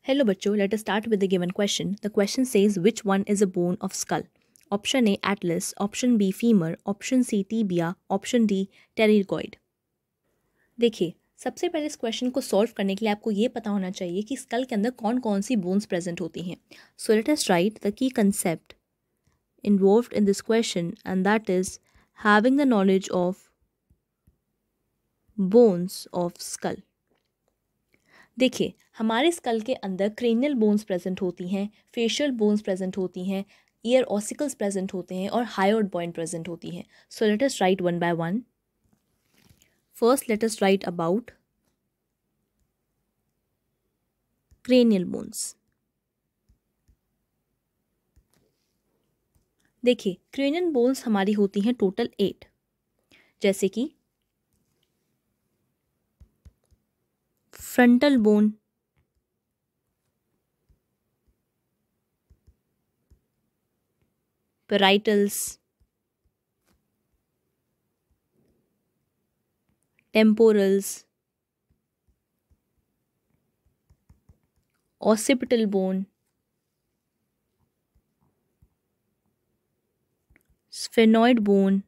Hello बच्चों, let us start with the given question. The question says which one is a bone of skull? Option A atlas, option B femur, option C tibia, option D pterygoid. देखिए, सबसे पहले इस question को solve करने के लिए आपको ये पता होना चाहिए कि स्कल के अंदर कौन कौन सी बोन्स प्रेजेंट होती हैं. So let us right the key concept involved in this question, and that is having the knowledge of bones of skull. देखिए, हमारे स्कल के अंदर क्रेनियल बोन्स प्रेजेंट होती हैं, फेशियल बोन्स प्रेजेंट होती हैं, ईयर ऑसिकल्स प्रेजेंट होते हैं और हायोइड बोन प्रेजेंट होती हैं. So let us write one by one. First let us write about cranial bones. देखिए, क्रेनियल बोन्स हमारी होती हैं टोटल 8, जैसे कि frontal bone, parietals, temporals, occipital bone, sphenoid bone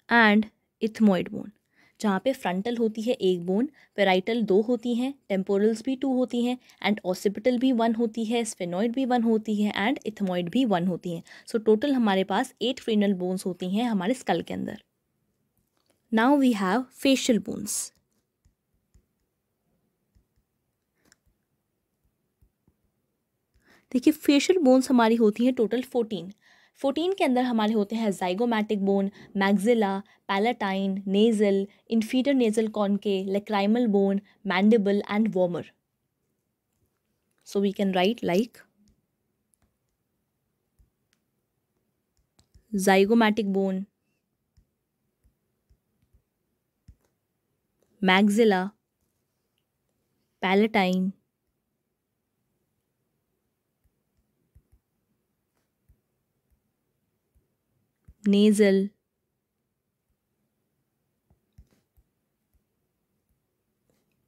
and ethmoid bone. जहाँ पे फ्रंटल होती है एक बोन, पेराइटल 2 होती हैं, टेम्पोरल्स भी 2 होती हैं एंड ऑसिपिटल भी 1 होती है, स्फेनॉइड भी 1 होती है एंड इथमॉइड भी 1 होती हैं. सो टोटल हमारे पास 8 क्रेनियल बोन्स होती हैं हमारे स्कल के अंदर. Now we have facial bones. देखिए, फेशियल बोन्स हमारी होती हैं टोटल 14 के अंदर हमारे होते हैं zygomatic bone, maxilla, palatine, nasal, inferior nasal conchae, lacrimal bone, mandible and vomer. So we can write like zygomatic bone, maxilla, palatine, nasal,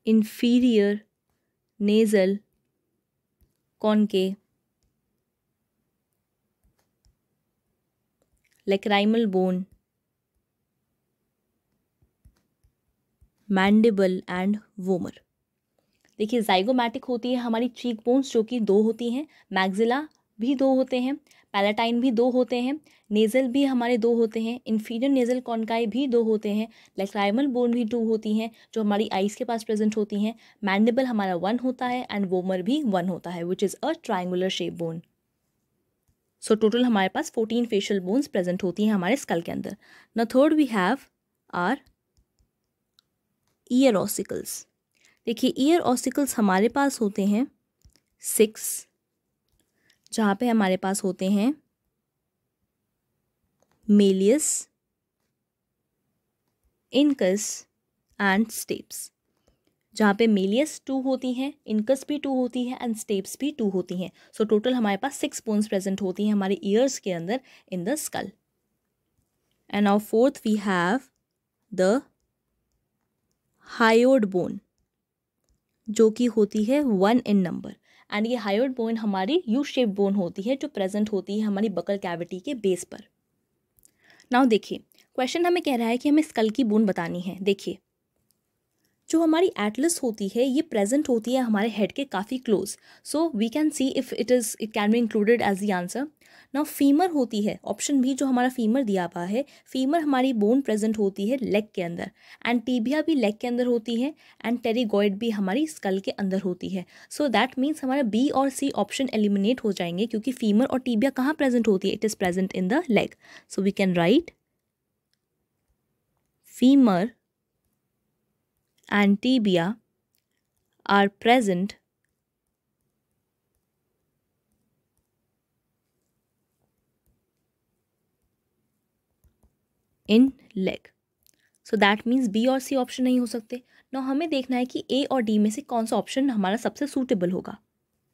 inferior nasal concave, lacrimal bone, mandible and vomer. देखिए, zygomatic होती है हमारी cheek bones जो कि 2 होती हैं, maxilla भी 2 होते हैं, पैलेटाइन भी 2 होते हैं, नेज़ल भी हमारे 2 होते हैं, इंफीरियर नेज़ल कॉनकाई भी 2 होते हैं, लैक्राइमल बोन भी 2 होती हैं जो हमारी आइज़ के पास प्रेजेंट होती हैं, मैंडिबल हमारा 1 होता है एंड वोमर भी 1 होता है which is a triangular shape bone. So total हमारे पास 14 फेशियल बोन्स प्रेजेंट होती हैं हमारे स्कल के अंदर. Now third we have are ear ossicles. देखिए, ईयर ऑसिकल्स हमारे पास होते हैं 6, जहाँ पे हमारे पास होते हैं मेलियस, इनकस एंड स्टेप्स. जहाँ पे मेलियस 2 होती हैं, इनकस भी 2 होती है एंड स्टेप्स भी 2 होती हैं. सो टोटल हमारे पास 6 बोन्स प्रेजेंट होती हैं हमारे ईयर्स के अंदर in the skull. And now fourth we have the hyoid bone, जो कि होती है 1 इन नंबर. एंड ये हायोइड बोन हमारी यू शेप बोन होती है जो प्रेजेंट होती है हमारी बकल कैविटी के बेस पर. नाउ देखिए, क्वेश्चन हमें कह रहा है कि हमें स्कल की बोन बतानी है. देखिए, जो हमारी एटलस होती है ये प्रेजेंट होती है हमारे हेड के काफ़ी close. So we can see if it can be included as the answer. Now femur होती है, ऑप्शन भी जो हमारा फीमर दिया हुआ है, फीमर हमारी बोन प्रेजेंट होती है लेग के अंदर एंड टीबिया भी लेग के अंदर होती है एंड टेरिगॉइड भी हमारी स्कल के अंदर होती है. सो दैट मीन्स हमारा बी और सी ऑप्शन एलिमिनेट हो जाएंगे क्योंकि फीमर और टीबिया कहाँ प्रेजेंट होती है, it is present in the leg. So we can write femur and tibia are present in leg. So that means B और C ऑप्शन नहीं हो सकते. ना हमें देखना है कि A और D में से कौन सा ऑप्शन हमारा सबसे सूटेबल होगा.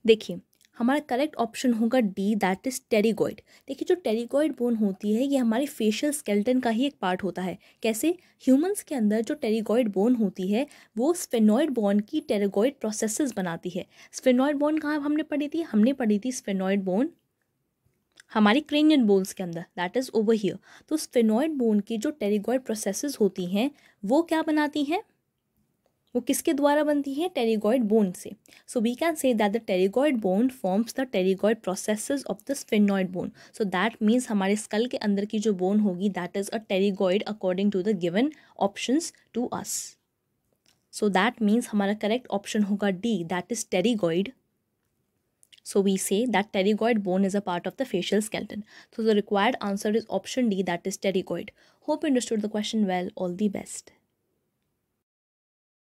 देखिए, हमारा करेक्ट ऑप्शन होगा डी, दैट इज टेरिगॉइड। देखिए जो टेरिगॉइड बोन होती है ये हमारे फेशियल स्केलेटन का ही एक पार्ट होता है। कैसे? ह्यूमंस के अंदर जो टेरिगॉइड बोन होती है वो स्फेनॉइड बोन की टेरिगॉइड प्रोसेसेस बनाती है। स्फेनॉइड बोन कहाँ हमने पढ़ी थी? हमने पढ़ी थी स्फेनॉइड बोन हमारी क्रेनियन बोन्स के अंदर, दैट इज ओवर हियर। तो स्फेनॉइड बोन की जो टेरिगॉइड प्रोसेसेस होती हैं वो क्या बनाती हैं? वो किसके द्वारा बनती है? टेरिगॉइड बोन से। So we can say that the pterygoid bone forms the pterygoid processes of the sphenoid bone. So that means हमारे स्कल के अंदर की जो बोन होगी that is a pterygoid according to the given options to us. So that means हमारा correct option होगा D, that is pterygoid. So we say that pterygoid bone is a part of the facial skeleton. So the required answer is option D, that is pterygoid. Hope you understood the question well. All the best.